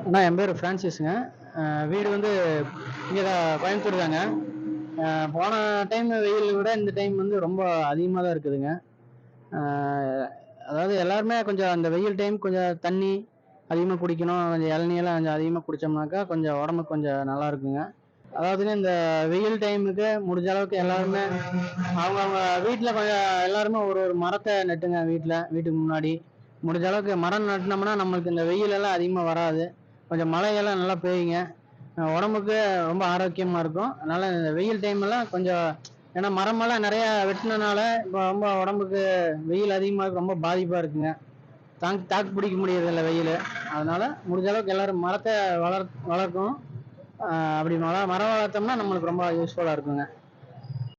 அண்ணா என் பேர் ஃப்ரான்சிஸுங்க. வீடு வந்து இங்கே தான், கோயம்புத்தூர் தாங்க. போன டைம் வெயில் விட இந்த டைம் வந்து ரொம்ப அதிகமாக தான் இருக்குதுங்க. அதாவது எல்லாருமே கொஞ்சம் அந்த வெயில் டைம் கொஞ்சம் தண்ணி அதிகமாக குடிக்கணும், கொஞ்சம் இளநீலாம் கொஞ்சம் அதிகமாக குடித்தோம்னாக்கா கொஞ்சம் உடம்புக்கு கொஞ்சம் நல்லா இருக்குங்க. அதாவதுங்க இந்த வெயில் டைமுக்கு முடிஞ்ச அளவுக்கு எல்லாருமே அவங்கவுங்க வீட்டில் கொஞ்சம் எல்லாருமே ஒரு ஒரு மரத்தை நட்டுங்க. வீட்டுக்கு முன்னாடி முடிஞ்ச அளவுக்கு மரம் நட்டினோம்னா நம்மளுக்கு இந்த வெயில் எல்லாம் அதிகமாக வராது. கொஞ்சம் மழையெல்லாம் நல்லா பெய்யுங்க. உடம்புக்கு ரொம்ப ஆரோக்கியமாக இருக்கும். அதனால இந்த வெயில் டைம்லாம் கொஞ்சம், ஏன்னா மரமெல்லாம் நிறையா வெட்டினனால இப்போ ரொம்ப உடம்புக்கு வெயில் அதிகமாக ரொம்ப பாதிப்பாக இருக்குங்க. தாக்கு பிடிக்க முடியறதில்ல வெயில். அதனால முடிஞ்ச அளவுக்கு எல்லாரும் மரத்தை வளர்க்கணும். அப்படி மரம் வளர்த்தோம்னா நம்மளுக்கு ரொம்ப யூஸ்ஃபுல்லாக இருக்குங்க.